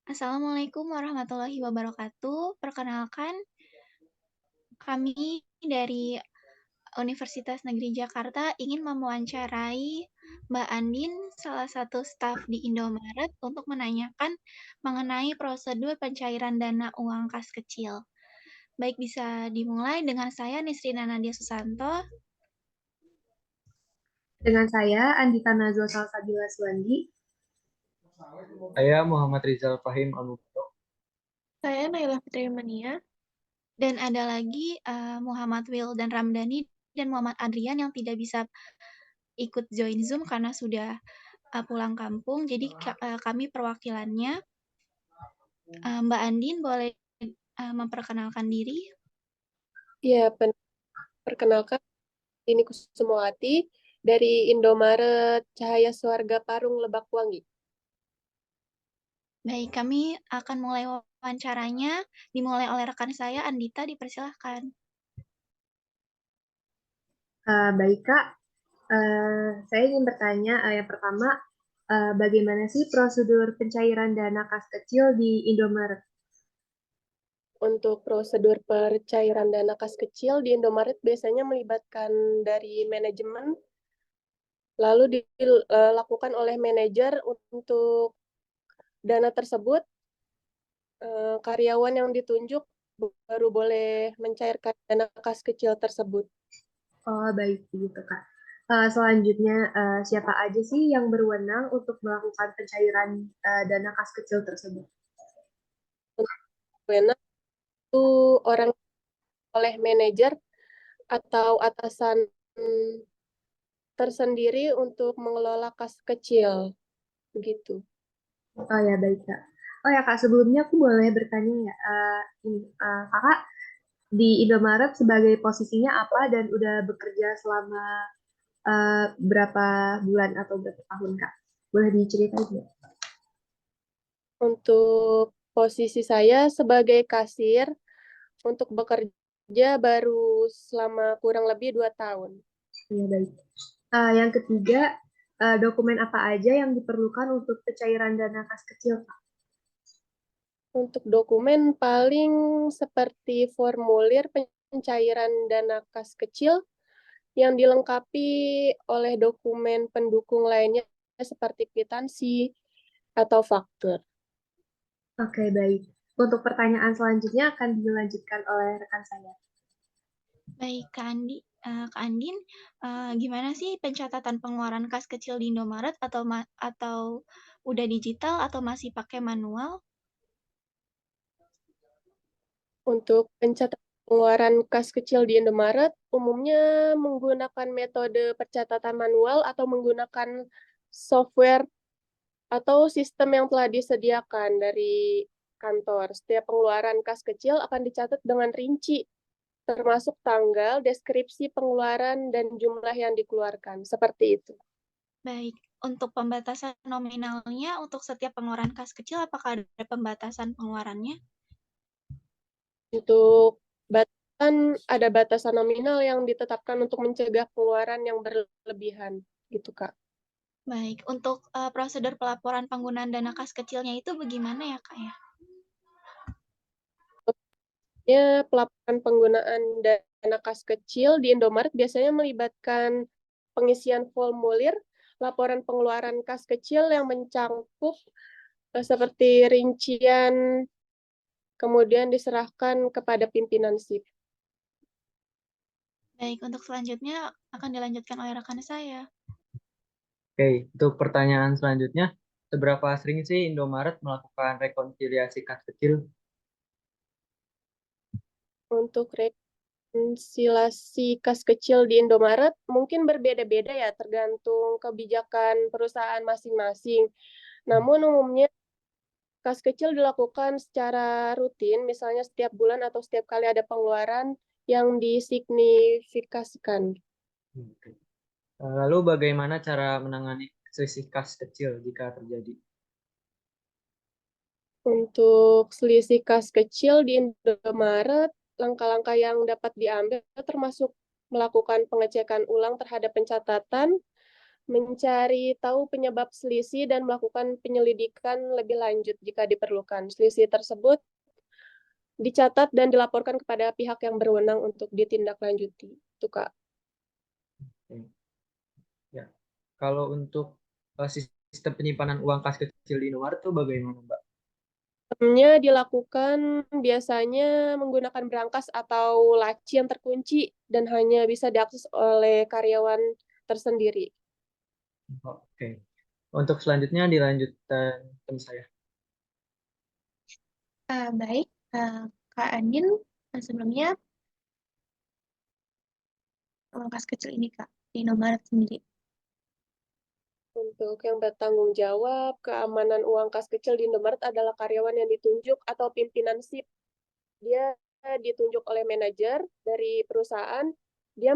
Assalamualaikum warahmatullahi wabarakatuh. Perkenalkan, kami dari Universitas Negeri Jakarta ingin mewawancarai Mbak Andin, salah satu staf di Indomaret, untuk menanyakan mengenai prosedur pencairan dana uang kas kecil. Baik, bisa dimulai dengan saya, Nisrina Nadia Susanto. Dengan saya, Andita Nazwa Salsabila Suwandi. Saya Muhammad Rizal Fahim Anugrah. Saya Naila Fitri Mania. Dan ada lagi Muhammad Wil dan Ramdhani dan Muhammad Adrian yang tidak bisa ikut join Zoom karena sudah pulang kampung. Jadi kami perwakilannya. Mbak Andin boleh memperkenalkan diri? Ya, perkenalkan, ini Kusumawati dari Indomaret Cahaya Swarga Parung Lebak Wangi. Baik, kami akan mulai wawancaranya. Dimulai oleh rekan saya, Andita, dipersilahkan. Baik, Kak. Saya ingin bertanya, yang pertama, bagaimana sih prosedur pencairan dana kas kecil di Indomaret? Untuk prosedur pencairan dana kas kecil di Indomaret biasanya melibatkan dari manajemen, lalu dilakukan oleh manajer untuk dana tersebut. Karyawan yang ditunjuk baru boleh mencairkan dana kas kecil tersebut. Oh, baik, begitu, Kak. Selanjutnya, siapa aja sih yang berwenang untuk melakukan pencairan dana kas kecil tersebut? Wena itu orang oleh manajer atau atasan tersendiri untuk mengelola kas kecil, begitu. Oh ya, baik, Kak. Oh ya, Kak, sebelumnya aku boleh bertanya ya, Kakak di Indomaret sebagai posisinya apa dan udah bekerja selama berapa bulan atau berapa tahun, Kak? Boleh diceritain nggak? Untuk posisi saya sebagai kasir, untuk bekerja baru selama kurang lebih 2 tahun. Ya, baik. Yang ketiga, dokumen apa aja yang diperlukan untuk pencairan dana kas kecil, Kak? Untuk dokumen paling seperti formulir pencairan dana kas kecil yang dilengkapi oleh dokumen pendukung lainnya seperti kwitansi atau faktur. Oke, baik. Untuk pertanyaan selanjutnya akan dilanjutkan oleh rekan saya. Baik, Kak Andin, gimana sih pencatatan pengeluaran kas kecil di Indomaret atau udah digital atau masih pakai manual? Untuk pencatatan pengeluaran kas kecil di Indomaret umumnya menggunakan metode pencatatan manual atau menggunakan software atau sistem yang telah disediakan dari kantor. Setiap pengeluaran kas kecil akan dicatat dengan rinci, termasuk tanggal, deskripsi pengeluaran, dan jumlah yang dikeluarkan. Seperti itu. Baik, untuk pembatasan nominalnya untuk setiap pengeluaran kas kecil, apakah ada pembatasan pengeluarannya? Untuk batasan, ada batasan nominal yang ditetapkan untuk mencegah pengeluaran yang berlebihan. Gitu, Kak. Baik, untuk prosedur pelaporan penggunaan dana kas kecilnya itu bagaimana ya, Kak ya? Pelaporan penggunaan dana kas kecil di Indomaret biasanya melibatkan pengisian formulir, laporan pengeluaran kas kecil yang mencakup seperti rincian, kemudian diserahkan kepada pimpinan SIP. Baik, untuk selanjutnya akan dilanjutkan oleh rekan saya. Oke, untuk pertanyaan selanjutnya, seberapa sering sih Indomaret melakukan rekonsiliasi kas kecil? Untuk rekonsiliasi kas kecil di Indomaret mungkin berbeda-beda ya, tergantung kebijakan perusahaan masing-masing. Namun umumnya kas kecil dilakukan secara rutin, misalnya setiap bulan atau setiap kali ada pengeluaran yang disignifikasikan. Oke. Lalu bagaimana cara menangani selisih kas kecil jika terjadi? Untuk selisih kas kecil di Indomaret, langkah-langkah yang dapat diambil termasuk melakukan pengecekan ulang terhadap pencatatan, mencari tahu penyebab selisih dan melakukan penyelidikan lebih lanjut jika diperlukan. Selisih tersebut dicatat dan dilaporkan kepada pihak yang berwenang untuk ditindaklanjuti. Itu, Kak. Ya. Kalau untuk sistem penyimpanan uang kas kecil di Indomaret itu bagaimana, Mbak? Sistemnya dilakukan biasanya menggunakan brankas atau laci yang terkunci dan hanya bisa diakses oleh karyawan tersendiri. Oke. Untuk selanjutnya dilanjutkan teman saya. Baik, Kak Andin, sebelumnya uang kas kecil ini Kak, di Indomaret sendiri. Untuk yang bertanggung jawab keamanan uang kas kecil di Indomaret adalah karyawan yang ditunjuk atau pimpinan SIP. Dia ditunjuk oleh manajer dari perusahaan. Dia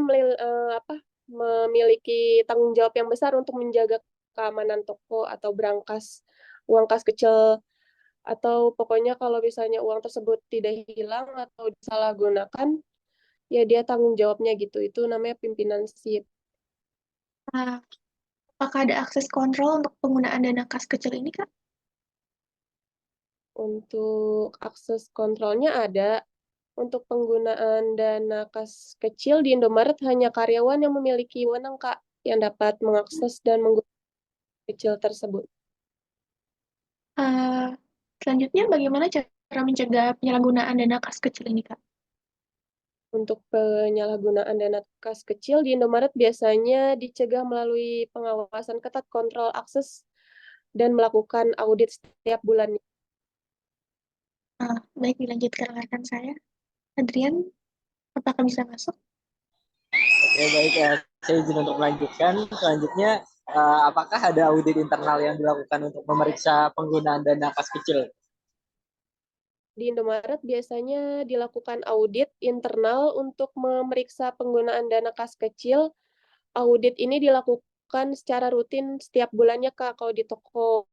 memiliki tanggung jawab yang besar untuk menjaga keamanan toko atau brankas uang kas kecil, atau pokoknya kalau misalnya uang tersebut tidak hilang atau disalahgunakan, ya dia tanggung jawabnya gitu. Itu namanya pimpinan SIP. Uh, Apakah ada akses kontrol untuk penggunaan dana kas kecil ini Kak? Untuk akses kontrolnya ada. Untuk penggunaan dana kas kecil di Indomaret hanya karyawan yang memiliki wewenang, Kak, yang dapat mengakses dan menggunakan kecil tersebut. Selanjutnya bagaimana cara mencegah penyalahgunaan dana kas kecil ini Kak? Untuk penyalahgunaan dana kas kecil di Indomaret biasanya dicegah melalui pengawasan ketat, kontrol akses, dan melakukan audit setiap bulannya. Baik, dilanjutkan rekan saya. Adrian, apakah bisa masuk? Oke, baik ya. Saya izin untuk melanjutkan. Selanjutnya, apakah ada audit internal yang dilakukan untuk memeriksa penggunaan dana kas kecil? Di Indomaret biasanya dilakukan audit internal untuk memeriksa penggunaan dana kas kecil. Audit ini dilakukan secara rutin setiap bulannya, Kak, kalau di toko.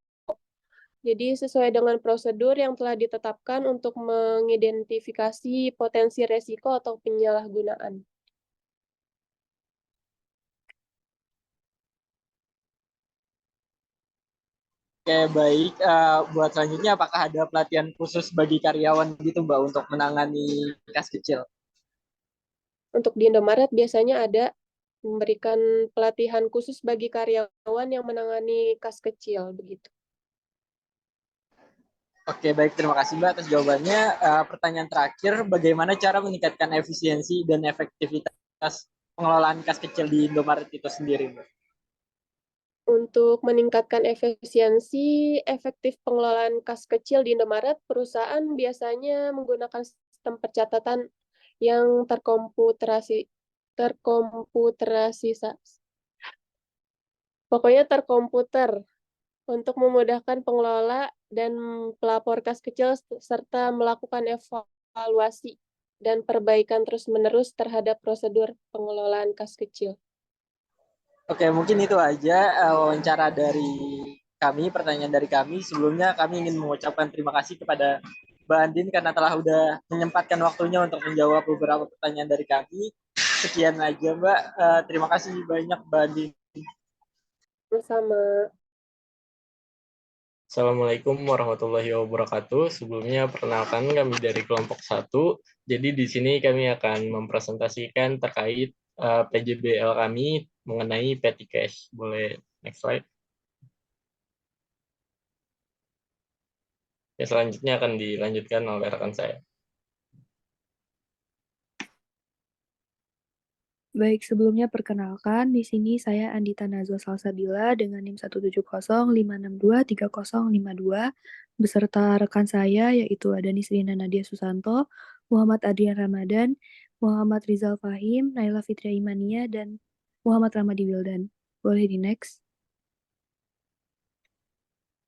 Jadi sesuai dengan prosedur yang telah ditetapkan untuk mengidentifikasi potensi resiko atau penyalahgunaan. Oke, baik. Buat selanjutnya, apakah ada pelatihan khusus bagi karyawan gitu, Mbak, untuk menangani kas kecil? Untuk di Indomaret biasanya ada memberikan pelatihan khusus bagi karyawan yang menangani kas kecil, begitu. Oke, baik. Terima kasih, Mbak, atas jawabannya. Pertanyaan terakhir, bagaimana cara meningkatkan efisiensi dan efektivitas pengelolaan kas kecil di Indomaret itu sendiri, Mbak? Untuk meningkatkan efisiensi, efektif pengelolaan kas kecil di Indomaret, perusahaan biasanya menggunakan sistem pencatatan yang terkomputer untuk memudahkan pengelola dan pelapor kas kecil serta melakukan evaluasi dan perbaikan terus-menerus terhadap prosedur pengelolaan kas kecil. Oke, mungkin itu aja wawancara dari kami, pertanyaan dari kami. Sebelumnya kami ingin mengucapkan terima kasih kepada Mbak Andin karena telah udah menyempatkan waktunya untuk menjawab beberapa pertanyaan dari kami. Sekian aja, Mbak. Terima kasih banyak, Mbak Andin. Bersama. Assalamualaikum warahmatullahi wabarakatuh. Sebelumnya perkenalkan kami dari kelompok 1. Jadi di sini kami akan mempresentasikan terkait PJBL kami mengenai petty cash. Boleh next slide. Ya, selanjutnya akan dilanjutkan oleh rekan saya. Baik, sebelumnya perkenalkan, di sini saya Andita Nazwa Salsabila dengan NIM 17056623052 beserta rekan saya yaitu ada Nisrina Nadia Susanto, Muhammad Adrian Ramadan, Muhammad Rizal Fahim, Naila Fitria Imania, dan Muhammad Ramadi Wildan. Boleh di next.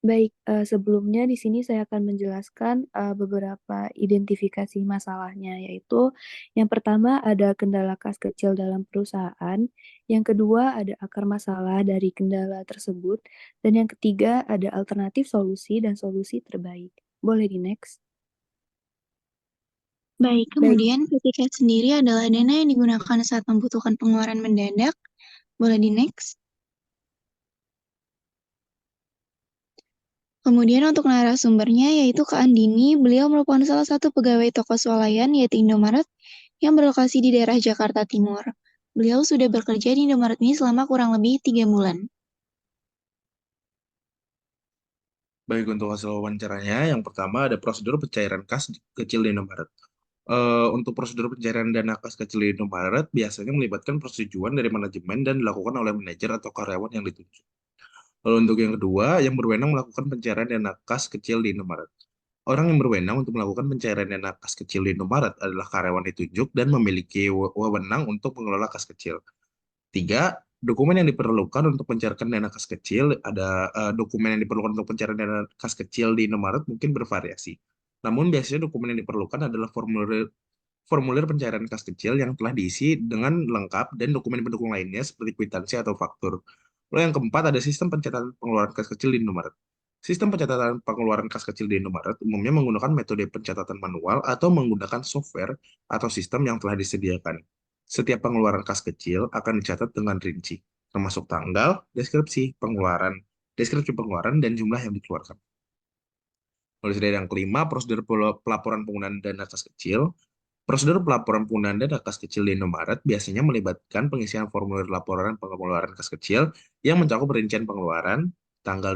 Baik, sebelumnya di sini saya akan menjelaskan beberapa identifikasi masalahnya, yaitu yang pertama ada kendala kas kecil dalam perusahaan, yang kedua ada akar masalah dari kendala tersebut, dan yang ketiga ada alternatif solusi dan solusi terbaik. Boleh di next. Baik, kemudian petty cash sendiri adalah dana yang digunakan saat membutuhkan pengeluaran mendadak. Boleh di next. Kemudian untuk narasumbernya yaitu Kak Andini, beliau merupakan salah satu pegawai toko swalayan yaitu Indomaret yang berlokasi di daerah Jakarta Timur. Beliau sudah bekerja di Indomaret ini selama kurang lebih 3 bulan. Baik, untuk hasil wawancaranya, yang pertama ada prosedur pencairan kas kecil di Indomaret. Untuk prosedur pencairan dana kas kecil di Indomaret biasanya melibatkan persetujuan dari manajemen dan dilakukan oleh manajer atau karyawan yang ditunjuk. Lalu untuk yang kedua, yang berwenang melakukan pencairan dana kas kecil di Indomaret. Orang yang berwenang untuk melakukan pencairan dana kas kecil di Indomaret adalah karyawan ditunjuk dan memiliki wewenang untuk mengelola kas kecil. Tiga, dokumen yang diperlukan untuk pencairan dana kas kecil, dokumen yang diperlukan untuk pencairan dana kas kecil di Indomaret mungkin bervariasi. Namun biasanya dokumen yang diperlukan adalah formulir pencairan kas kecil yang telah diisi dengan lengkap dan dokumen pendukung lainnya seperti kwitansi atau faktur. Lalu yang keempat ada sistem pencatatan pengeluaran kas kecil di Indomaret. Sistem pencatatan pengeluaran kas kecil di Indomaret umumnya menggunakan metode pencatatan manual atau menggunakan software atau sistem yang telah disediakan. Setiap pengeluaran kas kecil akan dicatat dengan rinci, termasuk tanggal, deskripsi pengeluaran, dan jumlah yang dikeluarkan. Lalu dari yang kelima, prosedur pelaporan penggunaan dana kas kecil. Prosedur pelaporan penggunaan dana kas kecil di Indomaret biasanya melibatkan pengisian formulir laporan pengeluaran kas kecil yang mencakup rincian pengeluaran, tanggal,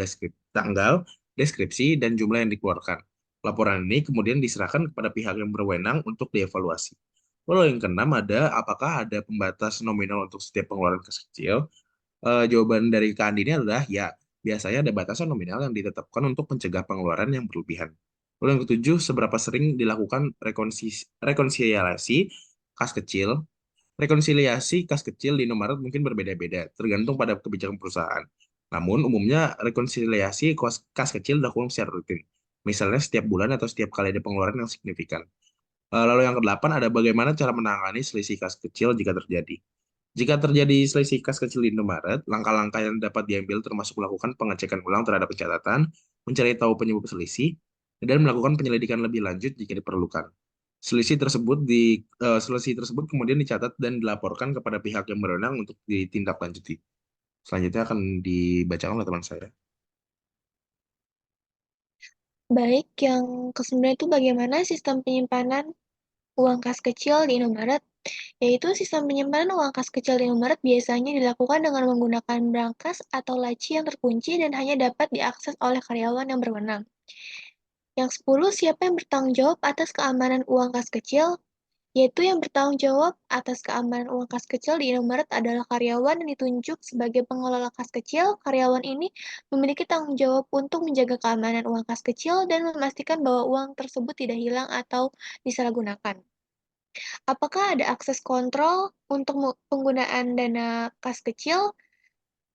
deskripsi, dan jumlah yang dikeluarkan. Laporan ini kemudian diserahkan kepada pihak yang berwenang untuk dievaluasi. Lalu yang keenam ada, apakah ada pembatas nominal untuk setiap pengeluaran kas kecil? Jawaban dari Kak Andi ini adalah ya, biasanya ada batasan nominal yang ditetapkan untuk mencegah pengeluaran yang berlebihan. Lalu yang ketujuh, seberapa sering dilakukan rekonsiliasi kas kecil? Rekonsiliasi kas kecil di Indomaret mungkin berbeda-beda, tergantung pada kebijakan perusahaan. Namun, umumnya rekonsiliasi kas kecil dilakukan secara rutin. Misalnya setiap bulan atau setiap kali ada pengeluaran yang signifikan. Lalu yang kedelapan ada bagaimana cara menangani selisih kas kecil jika terjadi. Jika terjadi selisih kas kecil di Indomaret, langkah-langkah yang dapat diambil termasuk melakukan pengecekan ulang terhadap pencatatan, mencari tahu penyebab selisih, dan melakukan penyelidikan lebih lanjut jika diperlukan. Selisih tersebut kemudian dicatat dan dilaporkan kepada pihak yang berwenang untuk ditindaklanjuti. Selanjutnya akan dibacakan oleh teman saya. Baik, yang kesembilan itu bagaimana sistem penyimpanan uang kas kecil di Indomaret? Yaitu sistem penyimpanan uang kas kecil di Indomaret biasanya dilakukan dengan menggunakan brankas atau laci yang terkunci dan hanya dapat diakses oleh karyawan yang berwenang. Yang 10, siapa yang bertanggung jawab atas keamanan uang kas kecil? Yaitu yang bertanggung jawab atas keamanan uang kas kecil di Indomaret adalah karyawan yang ditunjuk sebagai pengelola kas kecil. Karyawan ini memiliki tanggung jawab untuk menjaga keamanan uang kas kecil dan memastikan bahwa uang tersebut tidak hilang atau disalahgunakan. Apakah ada akses kontrol untuk penggunaan dana kas kecil?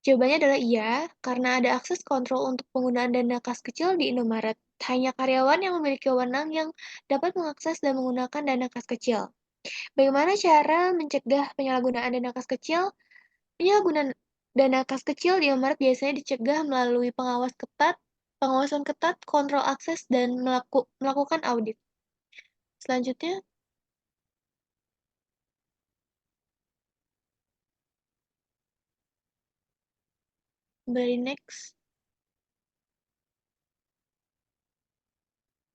Jawabannya adalah iya, karena ada akses kontrol untuk penggunaan dana kas kecil di Indomaret. Hanya karyawan yang memiliki wewenang yang dapat mengakses dan menggunakan dana kas kecil. Bagaimana cara mencegah penyalahgunaan dana kas kecil? Penyalahgunaan dana kas kecil di Indomaret biasanya dicegah melalui pengawasan ketat, kontrol akses, dan melakukan audit. Selanjutnya, kembali next.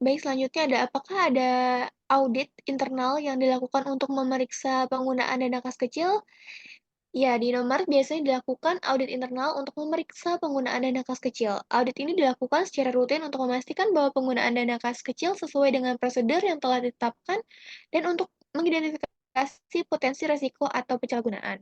Baik, selanjutnya apakah ada audit internal yang dilakukan untuk memeriksa penggunaan dana kas kecil? Ya, di Indomaret biasanya dilakukan audit internal untuk memeriksa penggunaan dana kas kecil. Audit ini dilakukan secara rutin untuk memastikan bahwa penggunaan dana kas kecil sesuai dengan prosedur yang telah ditetapkan dan untuk mengidentifikasi potensi risiko atau penyalahgunaan.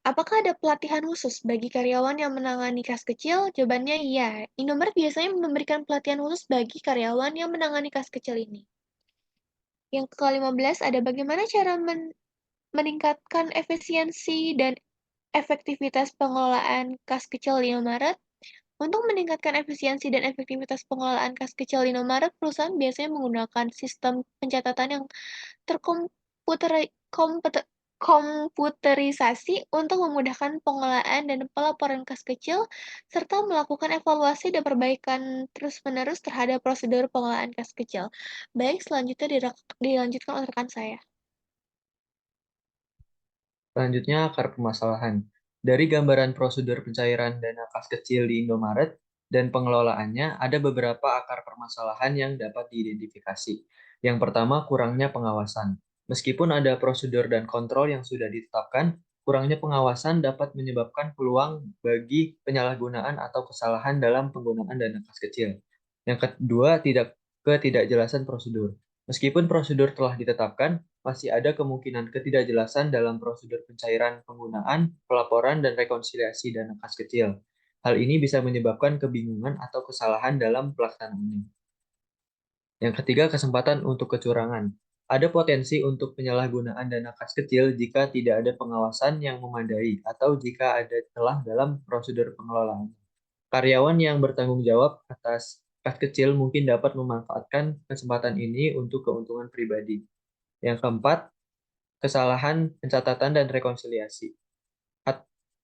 Apakah ada pelatihan khusus bagi karyawan yang menangani kas kecil? Jawabannya iya. Indomaret biasanya memberikan pelatihan khusus bagi karyawan yang menangani kas kecil ini. Yang ke-15 ada bagaimana cara meningkatkan efisiensi dan efektivitas pengelolaan kas kecil di Indomaret. Untuk meningkatkan efisiensi dan efektivitas pengelolaan kas kecil di Indomaret, perusahaan biasanya menggunakan sistem pencatatan yang komputerisasi untuk memudahkan pengelolaan dan pelaporan kas kecil, serta melakukan evaluasi dan perbaikan terus-menerus terhadap prosedur pengelolaan kas kecil. Baik, selanjutnya dilanjutkan oleh rekan saya. Selanjutnya, akar permasalahan. Dari gambaran prosedur pencairan dana kas kecil di Indomaret, dan pengelolaannya, ada beberapa akar permasalahan yang dapat diidentifikasi. Yang pertama, kurangnya pengawasan. Meskipun ada prosedur dan kontrol yang sudah ditetapkan, kurangnya pengawasan dapat menyebabkan peluang bagi penyalahgunaan atau kesalahan dalam penggunaan dana kas kecil. Yang kedua, ketidakjelasan prosedur. Meskipun prosedur telah ditetapkan, masih ada kemungkinan ketidakjelasan dalam prosedur pencairan penggunaan, pelaporan, dan rekonsiliasi dana kas kecil. Hal ini bisa menyebabkan kebingungan atau kesalahan dalam pelaksanaannya. Yang ketiga, kesempatan untuk kecurangan. Ada potensi untuk penyalahgunaan dana kas kecil jika tidak ada pengawasan yang memadai atau jika ada celah dalam prosedur pengelolaan. Karyawan yang bertanggung jawab atas kas kecil mungkin dapat memanfaatkan kesempatan ini untuk keuntungan pribadi. Yang keempat, kesalahan pencatatan dan rekonsiliasi.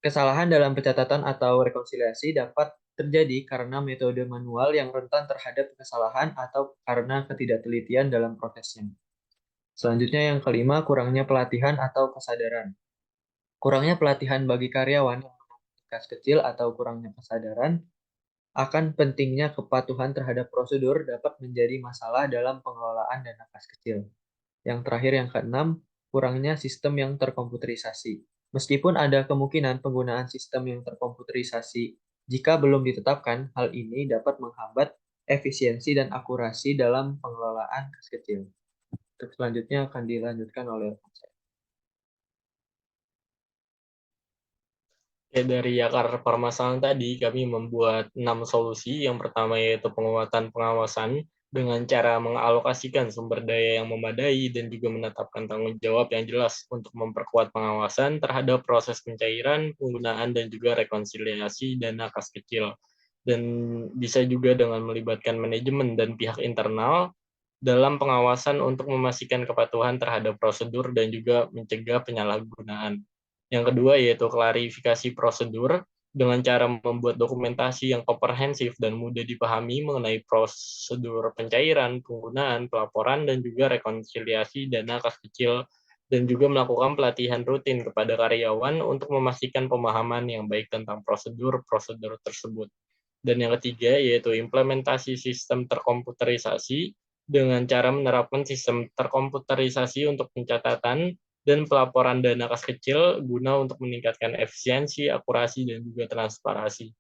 Kesalahan dalam pencatatan atau rekonsiliasi dapat terjadi karena metode manual yang rentan terhadap kesalahan atau karena ketidaktelitian dalam prosesnya. Selanjutnya yang kelima, kurangnya pelatihan atau kesadaran. Kurangnya pelatihan bagi karyawan yang menangani kas kecil atau kurangnya kesadaran akan pentingnya kepatuhan terhadap prosedur dapat menjadi masalah dalam pengelolaan dana kas kecil. Yang terakhir yang keenam, kurangnya sistem yang terkomputerisasi. Meskipun ada kemungkinan penggunaan sistem yang terkomputerisasi, jika belum ditetapkan, hal ini dapat menghambat efisiensi dan akurasi dalam pengelolaan kas kecil. Untuk selanjutnya akan dilanjutkan oleh rekan saya. Dari akar permasalahan tadi, kami membuat 6 solusi. Yang pertama yaitu penguatan pengawasan dengan cara mengalokasikan sumber daya yang memadai dan juga menetapkan tanggung jawab yang jelas untuk memperkuat pengawasan terhadap proses pencairan, penggunaan, dan juga rekonsiliasi dana kas kecil. Dan bisa juga dengan melibatkan manajemen dan pihak internal dalam pengawasan untuk memastikan kepatuhan terhadap prosedur dan juga mencegah penyalahgunaan. Yang kedua yaitu klarifikasi prosedur dengan cara membuat dokumentasi yang komprehensif dan mudah dipahami mengenai prosedur pencairan, penggunaan, pelaporan, dan juga rekonsiliasi dana kas kecil, dan juga melakukan pelatihan rutin kepada karyawan untuk memastikan pemahaman yang baik tentang prosedur-prosedur tersebut. Dan yang ketiga yaitu implementasi sistem terkomputerisasi dengan cara menerapkan sistem terkomputerisasi untuk pencatatan dan pelaporan dana kas kecil guna untuk meningkatkan efisiensi, akurasi, dan juga transparansi.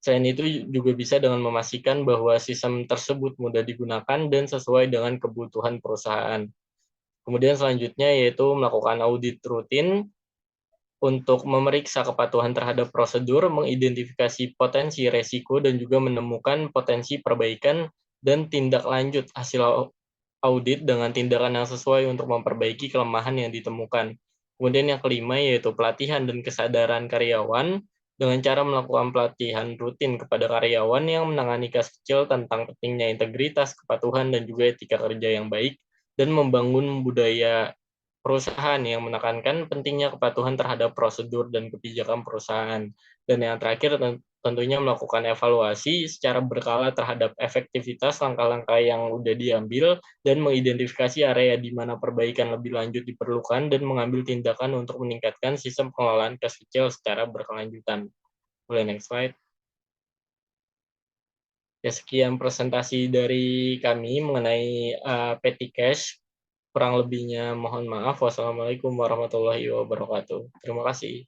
Selain itu juga bisa dengan memastikan bahwa sistem tersebut mudah digunakan dan sesuai dengan kebutuhan perusahaan. Kemudian selanjutnya yaitu melakukan audit rutin untuk memeriksa kepatuhan terhadap prosedur, mengidentifikasi potensi resiko, dan juga menemukan potensi perbaikan dan tindak lanjut hasil audit dengan tindakan yang sesuai untuk memperbaiki kelemahan yang ditemukan. Kemudian yang kelima yaitu pelatihan dan kesadaran karyawan dengan cara melakukan pelatihan rutin kepada karyawan yang menangani kas kecil tentang pentingnya integritas, kepatuhan, dan juga etika kerja yang baik, dan membangun budaya perusahaan yang menekankan pentingnya kepatuhan terhadap prosedur dan kebijakan perusahaan. Dan yang terakhir tentunya melakukan evaluasi secara berkala terhadap efektivitas langkah-langkah yang sudah diambil dan mengidentifikasi area di mana perbaikan lebih lanjut diperlukan dan mengambil tindakan untuk meningkatkan sistem pengelolaan kas kecil secara berkelanjutan. Boleh next slide. Ya, sekian presentasi dari kami mengenai Petty Cash. Kurang lebihnya mohon maaf. Wassalamualaikum warahmatullahi wabarakatuh. Terima kasih.